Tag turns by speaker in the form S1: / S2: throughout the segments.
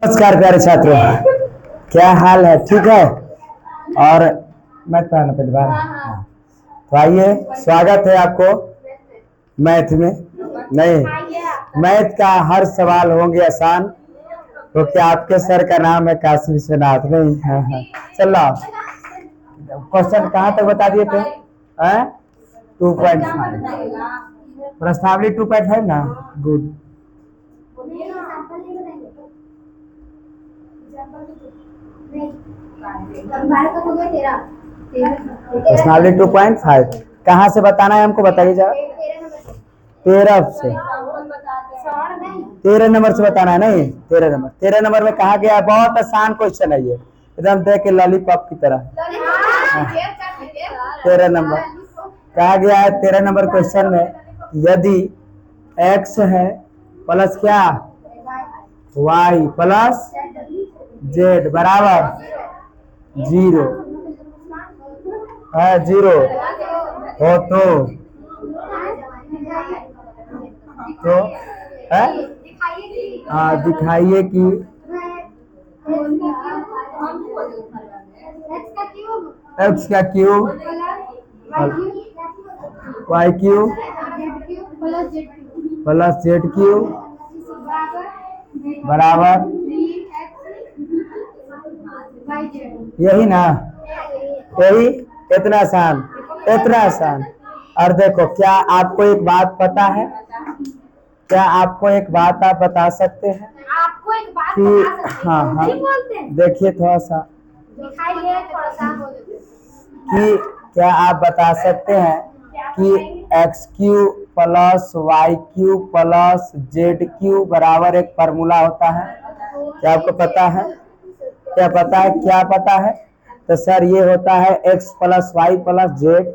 S1: नमस्कार प्यारे छात्रों, क्या हाल है? ठीक है। और मैं पढ़ाना पहली बार। तो आइए, स्वागत है आपको मैथ में। नहीं, मैथ का हर सवाल होंगे आसान, क्योंकि आपके सर का नाम है काशी विश्वनाथ। नहीं, हाँ। चलो, क्वेश्चन कहाँ तक बता दिए थे? 2.5 प्रश्नावली 2.5 ना। गुड। प्रश्नावली 2.5 कहाँ से बताना है हमको? बताइए जरा। 13 से 13 नंबर से बताना है। नहीं, 13 नंबर में कहा गया? बहुत आसान क्वेश्चन है ये, एकदम देख के लॉलीपॉप की तरह। 13 नंबर कहा गया है। 13 नंबर क्वेश्चन में, यदि x है प्लस क्या y प्लस z बराबर 0 है, 0 हो तो है दिखाइए कि x का cube y cube plus z cube बराबर, यही ना? यही, इतना आसान, इतना आसान। और देखो, क्या आपको एक बात पता है? क्या आपको एक बात आप बता सकते हैं कि हाँ, देखिए थोड़ा सा कि क्या आप बता सकते हैं कि x Q plus y Q plus z cube बराबर एक फार्मूला होता है? क्या आपको पता है? क्या पता है? क्या पता है? तो सर ये होता है x plus y plus z,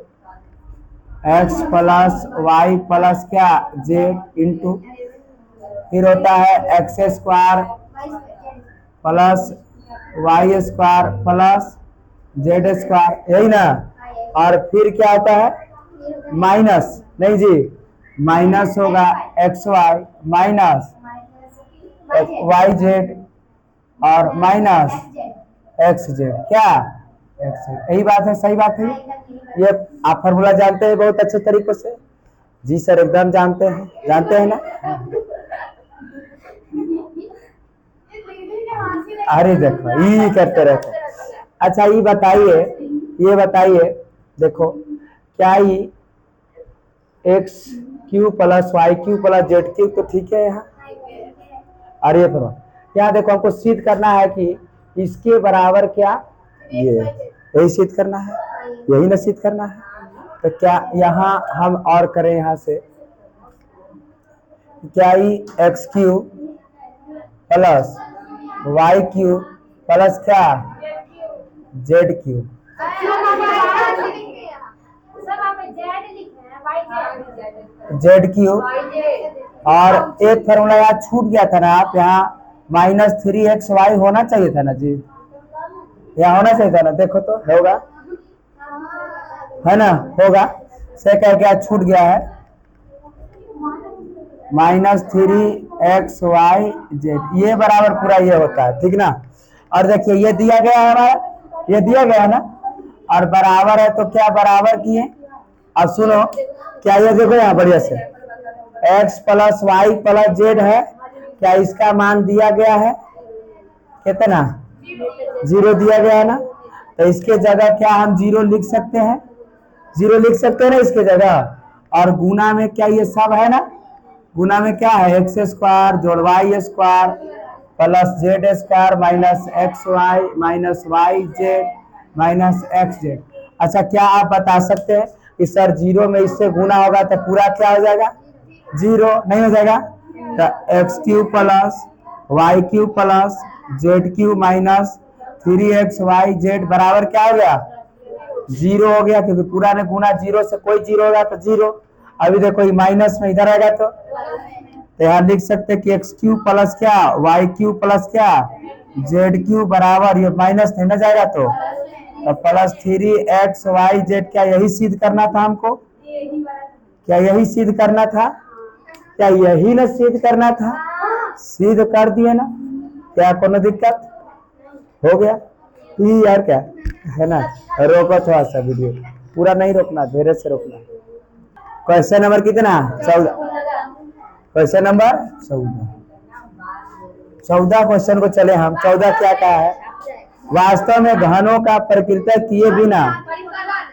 S1: x plus y plus क्या जेड इंटू, फिर होता है x square plus y square plus z square, यही ना? और फिर क्या होता है? माइनस, नहीं जी, माइनस होगा x y minus y z और माइनस एक्स जेड, क्या एक्स जेड। यही बात है, सही बात है। ये आप फार्मूला जानते हैं बहुत अच्छे तरीकों से? जी सर, एकदम जानते हैं, जानते हैं ना? अरे देखो, ये करते रहते। अच्छा ये बताइए, देखो, क्या ये x Q plus y Q plus z cube तो ठीक है यहाँ? अरे पर यहाँ देखो, हमको सिद्ध करना है कि इसके बराबर क्या ये, यही सिद्ध करना है, यही ना सिद्ध करना है। तो क्या यहाँ हम और करें, यहाँ से क्या ही x Q plus y Q plus क्या जेड क्यू, जेड क्यू। और एक फॉर्मूला यहाँ छूट गया था ना, आप यहाँ -3xy होना चाहिए था ना जी, यहाँ होना चाहिए था ना? देखो तो होगा, है ना? होगा से क्या क्या छूट गया है? -3xyz, ये बराबर पूरा ये होता है, ठीक ना? और देखिए ये दिया गया है हमारा, ये दिया गया है ना, और बराबर है तो क्या बराबर किए? अब सुनो, क्या ये देखो यहाँ बढ़िया से, x plus y plus z है, क्या इसका मान दिया गया है? कितना? 0 दिया गया है ना? तो इसके जगह क्या हम 0 लिख सकते हैं? 0 लिख सकते हैं ना इसके जगह। और गुना में क्या ये सब है ना? गुना में क्या है? एक्स स्क्वायर जोड़ y square plus z square minus x y minus y z minus x z. अच्छा, क्या आप बता सकते हैं कि सर 0 में इससे गुना होगा तो पूरा क्या हो जाएगा? 0 नहीं हो जाएगा? तो x Q plus y Q plus z cube minus 3xyz बराबर क्या हो गया? 0 हो गया, क्योंकि पूरा ने गुना 0 से, कोई 0 होगा तो 0। अभी देखो ये माइनस में इधर आएगा तो यहाँ लिख सकते हैं कि एक्स क्यू प्लस क्या वाई क्यू प्लस क्या जेड क्यू बराबर, ये माइनस नहीं ना जाएगा तो प्लस 3xyz। क्या यही सिद्ध करना था हमको? क्या यही सिद्ध करना था? क्या यही ना सिद्ध करना था? सिद्ध कर दिए ना? क्या कोनो दिक्कत हो गया? ये यार क्या है ना, रोको थोड़ा सा वीडियो, पूरा नहीं रोकना, धीरे से रोकना। क्वेश्चन नंबर कितना? 14। Question number 14। 14 क्वेश्चन को चले हम। 14 क्या कहा है? वास्तव में घनों का प्रकृति किए बिना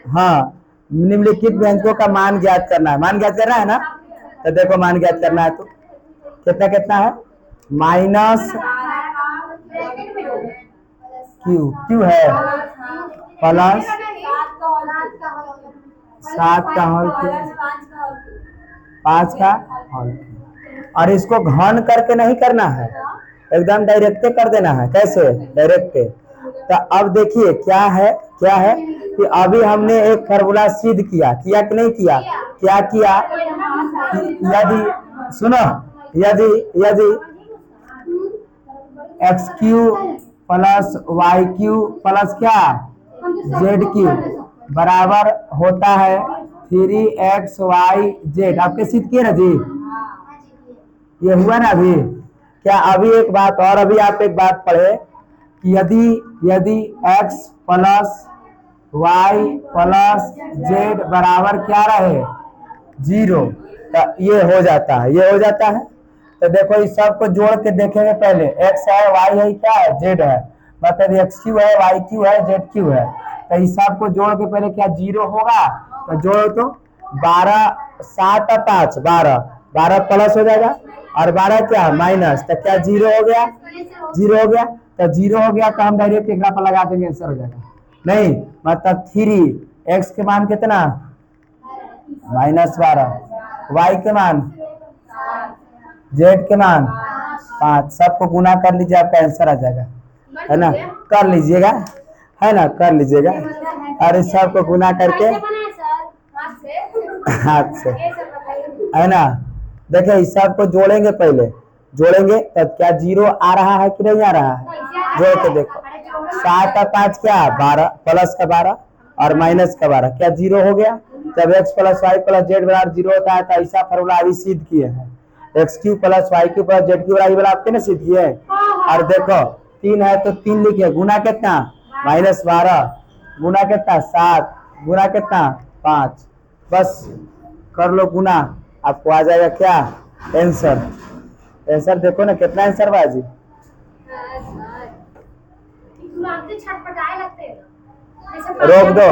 S1: हाँ निम्नलिखित व्यंजकों का मान ज्ञात करना है। मान ज्ञात करना है ना, तो देखो मान ज्ञात करना है तो कितना कितना है? माइनस क्यू, क्यू है प्लस 7 का होल क्यू, 5 का होल क्यू। और इसको घन करके नहीं करना है, एकदम डायरेक्ट कर देना है। कैसे? डायरेक्ट। तो अब देखिए क्या है, क्या है कि अभी हमने एक फार्मूला सिद्ध किया कि नहीं किया? क्या किया कि यदि सुनो, यदि यदि x Q plus y Q plus क्या जेड क्यू बराबर होता है 3xyz। आपके सिद्ध किए ना जी, ये हुआ ना अभी? क्या अभी एक बात और, अभी आप एक बात पढ़े कि यदि x plus y plus z बराबर क्या रहे 0, तो ये हो जाता है, ये हो जाता है। तो देखो इस सब को जोड़ के देखेंगे पहले, x है, y है, क्या है, z है, मतलब x क्यू है, y क्यू है, z क्यू है। तो इस सब को जोड़ के पहले क्या 0 होगा? तो जोड़ो तो 12, 7 और 5 12, 12 प्लस हो जाएगा और 12 क्या माइनस, तो क्या 0 हो गया? 0 हो गया। तो 0 हो गया तो हम डायरेक्ट एक पर लगा देंगे, आंसर हो जाएगा। नहीं मतलब 3 x के मान कितना? -12, y के मान, z के मान 5, सबको गुना कर लीजिए, आपका आंसर आ जाएगा, है ना? कर लीजिएगा, है ना, कर लीजिएगा। और इस सबको गुना करके हाथ से, है ना? देखिए इस सबको जोड़ेंगे, पहले जोड़ेंगे तब क्या 0 आ रहा है कि नहीं आ रहा है? जोड़ के देखो, 7 और 5 क्या 12, प्लस का 12 और माइनस का 12, क्या 0 हो गया? जब x plus y plus z बराबर 0 होता है तो ऐसा फॉर्मूला अभी सिद्ध किए हैं, x Q plus y Q plus z cube बराबर आपके ना सिद्ध किए। और देखो 3 है तो 3 लिखिए, गुना कितना? -12, गुना कितना? 7, गुना कितना? 5, बस कर लो गुना, आपको आ जाएगा क्या आंसर। आंसर देखो ना कितना आंसर बाजी। रोक दो।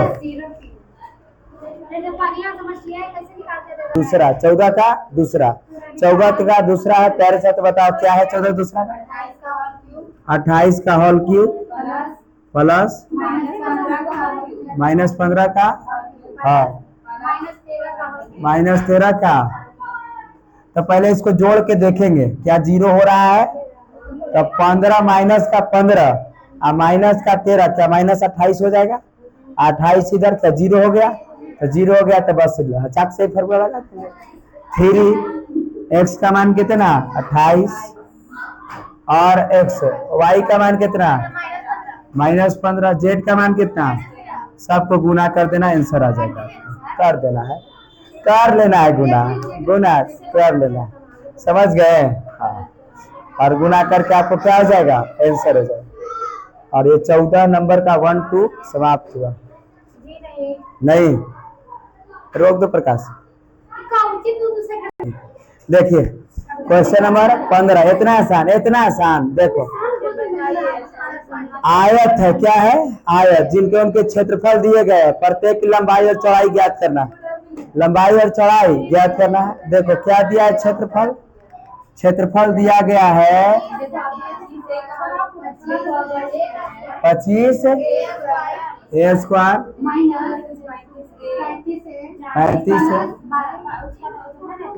S1: दूसरा 14 का दूसरा, 14 का दूसरा है, प्यारे से तो बताओ क्या है 14 दूसरा का? 28 का होल क्यूब प्लस -15 का, हाँ -13 का। तो पहले इसको जोड़ के देखेंगे क्या 0 हो रहा है? तो 15 माइनस का 15 और माइनस का 13 क्या -28 हो जाएगा? 28 इधर क्या 0 हो गया? तो 0 हो गया तो बस चाक से फॉर्मूला लगाते हैं। 3x का मान कितना? 28 और x, y का मान कितना? -15, z का मान कितना? सबको गुना कर देना, आंसर आ जाएगा। कर देना है, कर लेना है, गुना गुना कर लेना, समझ गए? हाँ, और गुना करके आपको क्या हो जाएगा? आंसर हो जाएगा। और ये 14 नंबर का 1 2 समाप्त हुआ। नहीं रोक दो प्रकाश। देखिए क्वेश्चन नंबर 15, इतना आसान, इतना आसान। देखो आयत है, क्या है? आयत, जिनके उनके क्षेत्रफल दिए गए, प्रत्येक की लंबाई और चौड़ाई ज्ञात करना, लंबाई और चौड़ाई ज्ञात करना है। देखो क्या दिया है क्षेत्रफल? क्षेत्रफल दिया गया है 25 a स्क्वायर 35 है।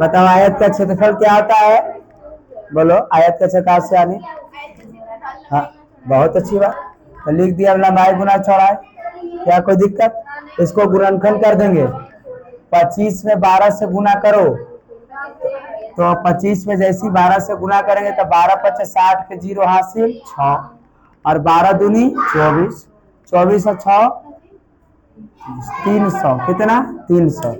S1: बताओ आयत का क्षेत्रफल क्या होता है? बोलो आयत का क्षेत्रफल से आने। हाँ बहुत अच्छी बात, तो लिख दिया लंबाई गुना चौड़ाई, क्या कोई दिक्कत? इसको गुणनखंड कर देंगे, 25 में 12 से गुना करो, तो 25 में जैसी 12 से गुना करेंगे तो 12 × 5 = 60 के 0 हासिल 6 और 12 दूनी 24, 24 और 6 300, कितना? 300।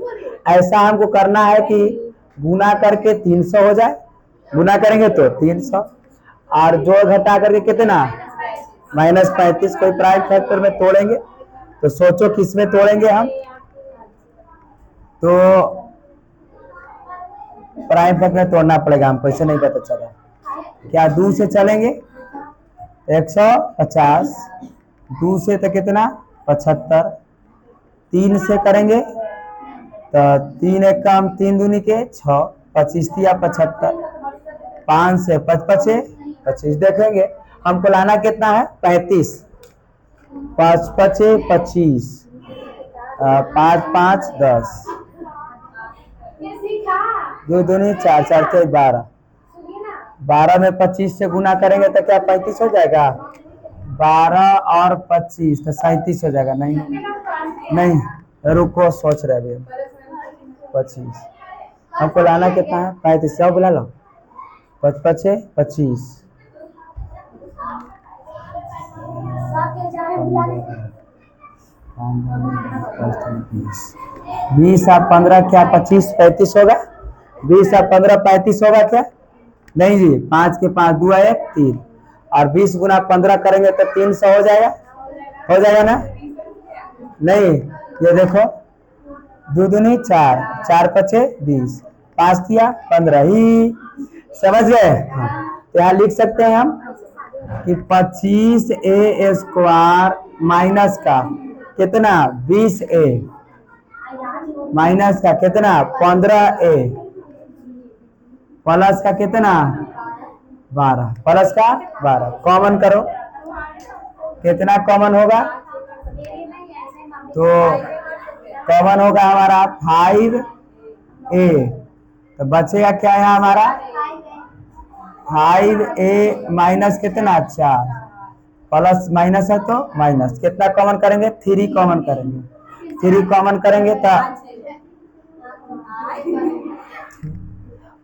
S1: ऐसा हमको करना है कि गुना करके 300 हो जाए, गुना करेंगे तो 300 और जोड़ घटा करके कितना -35 कोई प्राइम फैक्टर में तोड़ेंगे तो सोचो किस में तोड़ेंगे हम, तो प्राइम फैक्टर में तोड़ना पड़ेगा हमको, इसे नहीं पता चला। क्या 2 से चलेंगे 150, 2 से तो कितना 75, 3 से करेंगे तो 3 एक कम 3 दूनी के 6, 25 या 75, 5 से 25 देखेंगे हमको लाना कितना है 35, 5 पचे 25, 5 5 10, 2 दूनी 4, 4 के 12, 12 में 25 से गुना करेंगे तो क्या 35 हो जाएगा, 12 और 25 तो 37 हो जाएगा। नहीं रुको सोच रहे अभी 25 हमको लाना कितना है 35, सब बुला लो 5 पचे 25, 20 और 15 क्या 25 35 होगा, 20 और 15 35 होगा क्या, नहीं जी 5 के 5 2 1 3, और 20 गुना 15 करेंगे तो 300 हो जाएगा ना, नहीं ये देखो 2 दूनी 4, 4 पचे 20, 5 दिया 15 ही, समझ गए। तो यहाँ लिख सकते हैं हम कि 25a² माइनस का कितना 20a माइनस का कितना 15a प्लस का कितना 12, प्लस का 12, कॉमन करो कितना कॉमन होगा, तो कॉमन होगा हमारा 5a, तो बचेगा क्या है हमारा 5a माइनस कितना 4, प्लस माइनस है तो माइनस, कितना कॉमन करेंगे 3 कॉमन करेंगे, 3 कॉमन करेंगे तो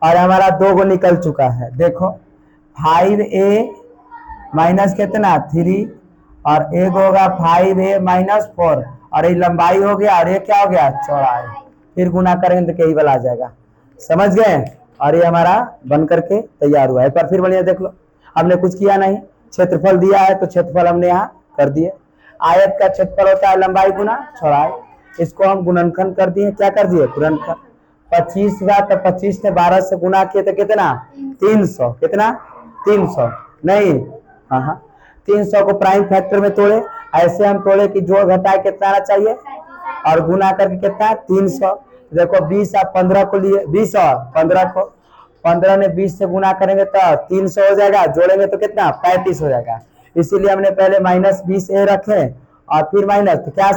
S1: और हमारा 2 गो निकल चुका है, देखो 5a माइनस कितना 3 और एक होगा 5a माइनस 4, और ये लंबाई हो गया और ये क्या हो गया चौड़ाई, फिर गुना करेंगे तो यही वाला आ जाएगा, समझ गए। और ये हमारा बन करके तैयार हुआ है। एक बार फिर बढ़िया देख लो, हमने कुछ किया नहीं, क्षेत्रफल दिया है तो क्षेत्रफल हमने यहाँ कर दिए। आयत का क्षेत्रफल होता है लंबाई गुना चौड़ाई, इसको हम गुणनखंड कर दिए, क्या कर दिए गुणनखंड। 25 का तो 25 से 12 से गुना किए तो कितना 300, कितना 300 नहीं, हाँ 300 को प्राइम फैक्टर में तोड़े, ऐसे हम तोड़े कि जोड़ घटाए कितना आना चाहिए और गुना करके कितना 300। देखो 20 और 15 को लिए 20 और 15 को 15 ने 20 से गुना करेंगे तो 300 हो जाएगा, जोड़ेंगे तो कितना 35 हो जाएगा, इसीलिए हमने पहले -20a रखे और फिर माइनस। तो क्या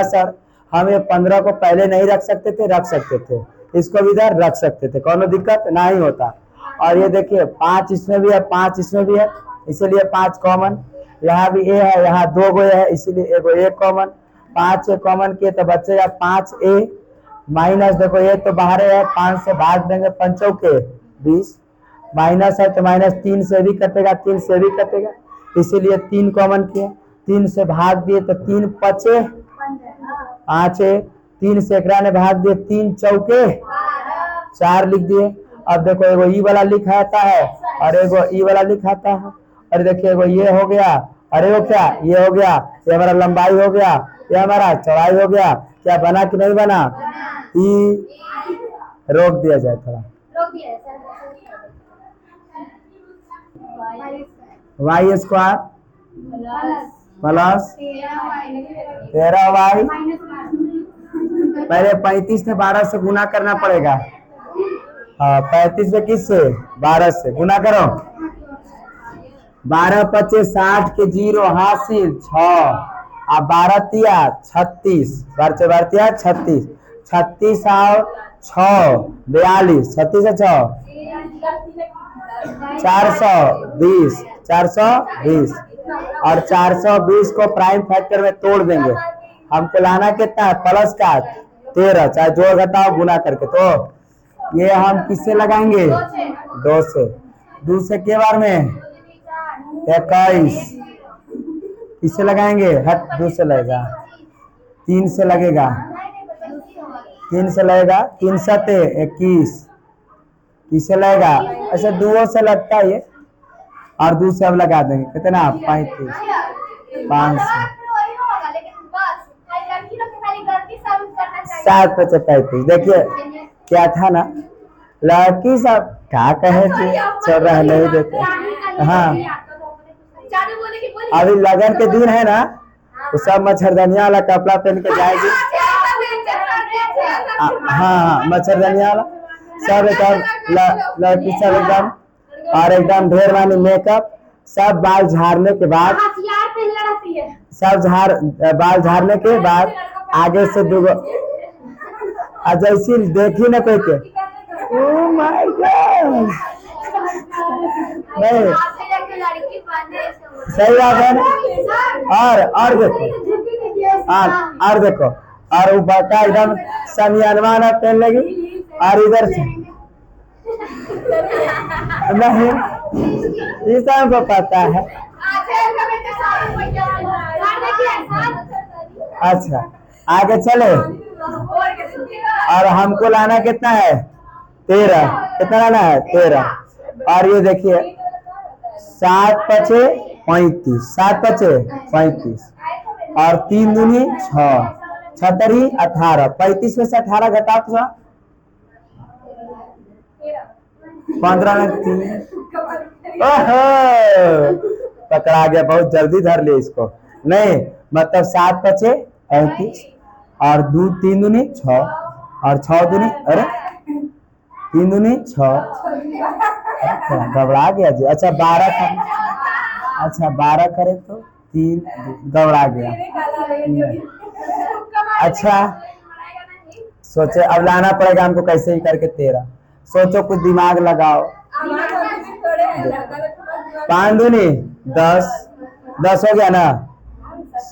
S1: सर हम ये 15 को पहले नहीं रख सकते थे, रख सकते थे, इसको भी इधर रख सकते थे, कोनो दिक्कत नहीं होता। और ये देखिए 5 इसमें भी है 5 इसमें भी है, इसीलिए 5 कॉमन, यहाँ भी a है, यहाँ 2 गो है इसीलिए एगो a कॉमन, 5 कॉमन किए तो बचेगा 5a माइनस, देखो ये तो बाहर है 5 से भाग देंगे 5 के 20, माइनस है तो माइनस 3 से भी कटेगा 3 से भी कटेगा, इसीलिए 3 कॉमन किए, 3 से भाग दिए तो 3 पचे 5, 3 से एकरा ने भाग दिए 3 चौके 4 लिख दिए। अब देखो एगो ई वाला लिखाता है और एगो ई वाला लिखाता है, और देखिए एगो ये हो गया, अरे वो क्या ये हो गया, ये हमारा लंबाई हो गया, ये हमारा चौड़ाई हो गया, क्या बना कि नहीं बना, ई रोक दिया जाए थोड़ा, y² प्लस 13y, पहले 35 से 12 से गुना करना पड़ेगा, हाँ 35 में किस से 12 से गुना करो, 12 पचे 60 के 0 हासिल 6 और 12 तिया 36, 12 तिया 36, 36 और 6 42, 36 से 6 420, 420 और 420 को प्राइम फैक्टर में तोड़ देंगे, हमको लाना कितना है प्लस का 13, चाहे जोड़ घटाओ गुना करके, तो ये हम किससे लगाएंगे 2 से, 2 से के बार में 21, किससे लगाएंगे हट 2 से लगेगा, 3 से लगेगा, 3 से लगेगा 3 7 21, किससे लगेगा, ऐसे 2 से लगता है ये और दूसरा अब लगा देंगे कितना 35 500 7 5 35। देखिए क्या था ना, लड़की सब क्या कहे थे, चल रहा नहीं देते। हाँ अभी लगन के दिन है ना, तो सब मच्छरदानिया वाला कपड़ा पहन के जाएगी। हाँ मच्छरदानिया वाला सब एकदम लड़की सब एकदम, और एकदम ढेर मानी मेकअप, सब बाल झाड़ने के बाद, बाल झाड़ने के बाद आगे से दो जैसी देखी ना कोई के, ओह माय गॉड, नहीं सही बात है ना। और देखो, और देखो, और वो बच्चा एकदम समियानवा ना पहन लेगी, और इधर से नहीं, ये सबको पता है। अच्छा आगे चले, और हमको लाना कितना है 13, कितना लाना है 13। और ये देखिए 7 5 35, 7 5 35, और 3 दूनी 6, 6 तरी 18, 35 में से 18 घटा तो 15 में 3, पकड़ा गया, बहुत जल्दी धर लिया इसको। नहीं मतलब 7 5 35, और 3 दूनी 6, और 6 दूनी, अरे 3 दूनी 6, घबरा गया जी। अच्छा 12 करे, अच्छा 12 करे तो 3, घबरा गया। अच्छा सोचे अब लाना पड़ेगा हमको कैसे ही करके 13, सोचो कुछ दिमाग लगाओ। 5 दूनी 10, 10 हो गया ना,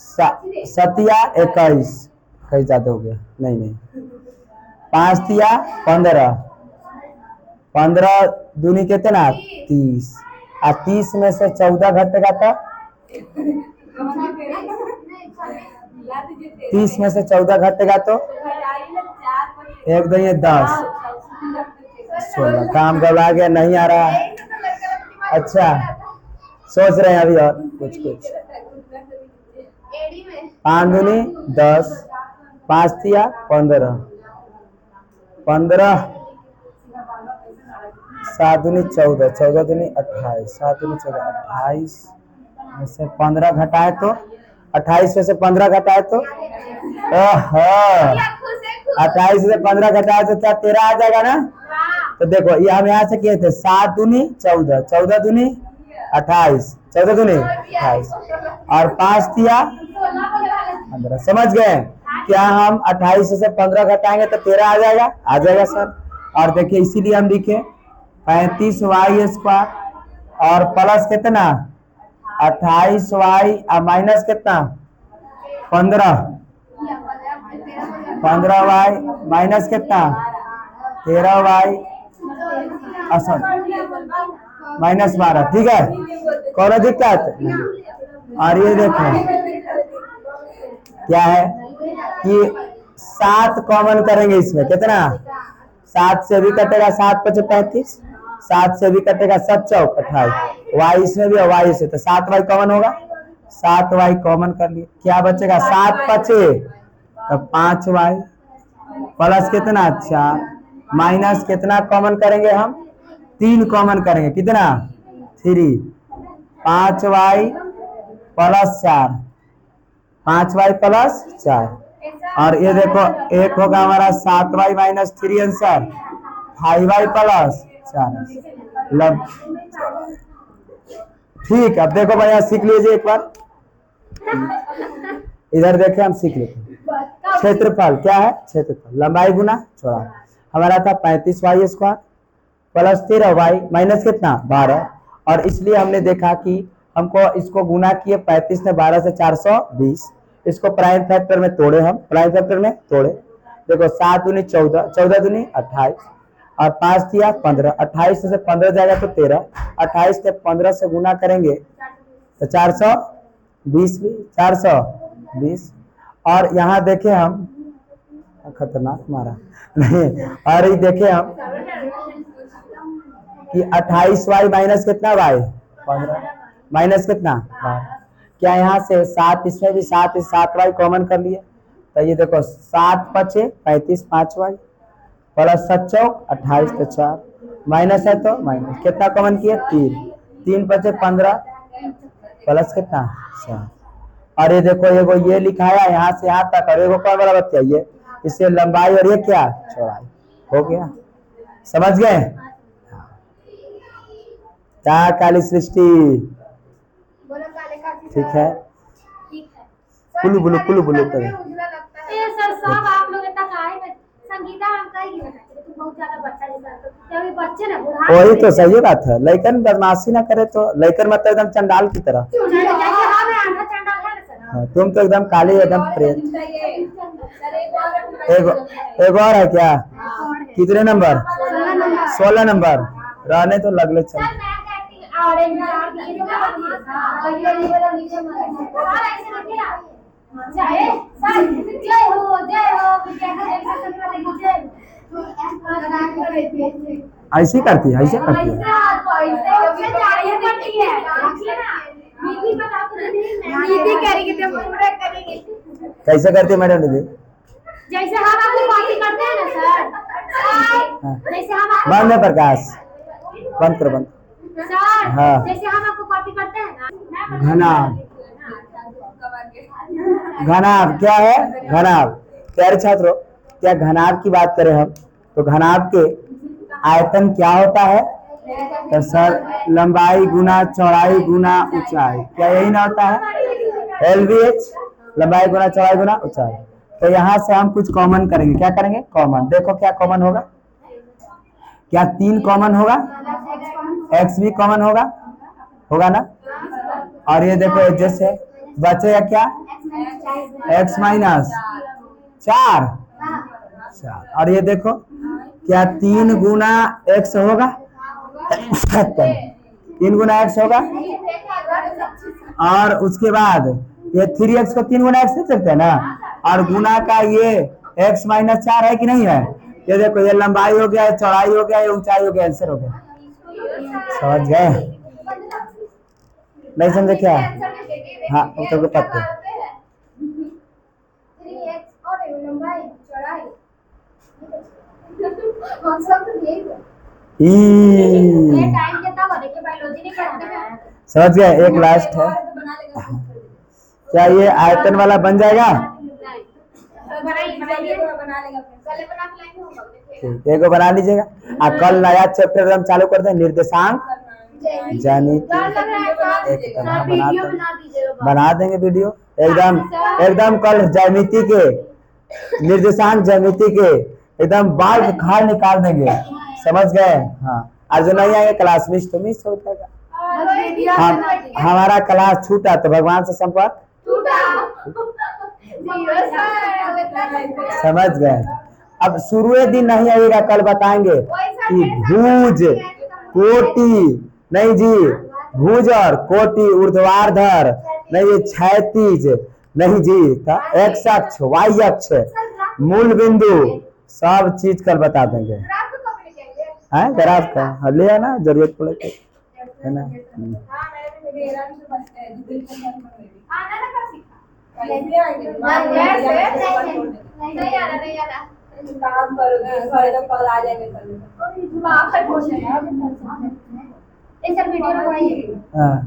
S1: 7 या 21, कहीं ज्यादा हो गया, नहीं 5 तिया 15, 15 दूनी कितना 30, और 30 में से 14 घटेगा तो 30 में से 14 घटेगा तो 1 2 10 16, काम गवा गया, नहीं आ रहा है। अच्छा सोच रहे हैं अभी और कुछ 5 दूनी 10, 5 तिया 15, 15, 7 दूनी 14, 14 दूनी 28, 7 दूनी 14, 28 में से 15 घटाए तो 28 में से 15 घटाए तो 28 से 15 घटाए तो क्या 13 आ जाएगा ना। तो देखो ये हम यहाँ से किए थे 7 दूनी 14, 14 दूनी 28, 14 दूनी 28, और 5 तिया 15। समझ गए क्या, हम 28 से 15 घटाएंगे तो 13 आ जाएगा, आ जाएगा सर। और देखिए इसीलिए हम लिखे 35y² और प्लस कितना 28y माइनस कितना 15y माइनस कितना 13y माइनस 12, ठीक है, कौन दिक्कत। और ये देखो क्या है कि 7 कॉमन करेंगे इसमें, कितना 7 से भी कटेगा 7 5 35, 7 से भी कटेगा 7 चौक 28, वाई इसमें भी और वाई से, तो 7y कॉमन होगा, 7y कॉमन कर लिए, क्या बचेगा 7 5 तो 5y, प्लस कितना 4, माइनस कितना कॉमन करेंगे हम 3 कॉमन करेंगे, कितना 3, 5y प्लस 4, 5y प्लस 4, और ये देखो एक होगा हमारा 7y minus 3 answer, 5y plus 4, ठीक। अब देखो भैया सीख लीजिए एक बार, इधर देखे हम सीख लेते हैं। क्षेत्रफल क्या है, क्षेत्रफल लंबाई गुना चौड़ाई, हमारा था 35y² प्लस 13y माइनस कितना 12, और इसलिए हमने देखा कि हमको इसको गुना किए 35 ने 12 से 420, इसको प्राइम फैक्टर में तोड़े, हम प्राइम फैक्टर में तोड़े, देखो 7 दूनी 14, 14 दूनी 28, और 5 तिया 15, 28 से 15 जाएगा तो 13, 28 से 15 से गुना करेंगे तो 420 भी 420, और यहाँ देखे हम खतरनाक मारा नहीं, और ये देखे हम कि 28y माइनस कितना y 15 माइनस कितना 12। क्या यहाँ से 7, इसमें भी 7, इस 7y कॉमन कर लिए तो ये देखो 7 पचे 35 5y प्लस 7 चौक 28 तो 4 माइनस है तो माइनस कितना कॉमन किए 3 पचे 15 प्लस कितना 4। और ये देखो एगो ये लिखाया यहाँ से यहाँ तक और एगो कौन वाला बच्चा ये इससे लंबाई और ये क्या चौड़ाई हो गया। समझ गए क्या काली सृष्टि ठीक है कुलू बुलू करे
S2: सर सब आप लोग इतना काहे में संगीता मैम का ही तुम बहुत ज्यादा बच्चा जैसा अभी बच्चे ना बुढ़ा
S1: वही तो सही बात है लेकिन बदमाशी ना करे तो लेकिन मतलब एकदम चंडाल की तरह तुम तो एकदम काली एकदम प्रेत। एक और है क्या कितने नंबर 16 नंबर रहने तो लगले चल ऐसी करती है ऐसे करती है कैसे करती है मैडम दीदी
S2: जैसे हम आपको कॉपी करते हैं ना सर जैसे हम
S1: बंद है प्रकाश बंद करो बंद
S2: सर
S1: हाँ।
S2: जैसे हम आपको कॉपी करते हैं ना
S1: घनाभ घनाभ क्या है घनाभ प्यारे छात्रों क्या घनाभ की बात करें हम तो घनाभ के आयतन क्या होता है तो सर लंबाई गुना चौड़ाई गुना ऊंचाई क्या यही ना होता है LVH लंबाई गुना चौड़ाई गुना ऊंचाई। तो यहाँ से हम कुछ कॉमन करेंगे क्या करेंगे कॉमन देखो क्या कॉमन होगा क्या 3 कॉमन होगा x भी कॉमन होगा ना और ये देखो जैसे बचेगा क्या x माइनस 4 और ये देखो क्या 3 गुना x होगा 3 गुना x होगा और उसके बाद ये 3x को 3 गुना x दे सकते हैं ना और गुना का ये x माइनस 4 है कि नहीं है। ये देखो ये लंबाई हो गया चौड़ाई हो गया ये ऊंचाई हो गया आंसर हो गया। समझ गए नहीं समझे क्या हाँ उत्तर को पता समझ गए। एक लास्ट है क्या ये आयतन वाला बन जाएगा एक बना लीजिएगा और कल नया चैप्टर हम चालू करते हैं निर्देशांक ज्यामिति बना देंगे वीडियो एकदम कल ज्यामिति के निर्देशांक ज्यामिति के एकदम बाल खाल निकाल देंगे। समझ गए हाँ आज जो नहीं आएंगे क्लास मिस हो जाएगा। हमारा क्लास छूटा तो भगवान से संपर्क समझ गए। अब शुरू दिन नहीं आएगा कल बताएंगे कि भुज कोटि नहीं जी भुज और कोटि ऊर्ध्वाधर नहीं ये क्षैतिज नहीं जी एक्स अक्ष वाई अक्ष मूल बिंदु सब चीज कल बता देंगे है ग्राफ का ले आना जरूरत पड़े तो है ना
S3: काम करोगे घर तो कल आ जाएंगे
S2: वीडियो
S1: हाँ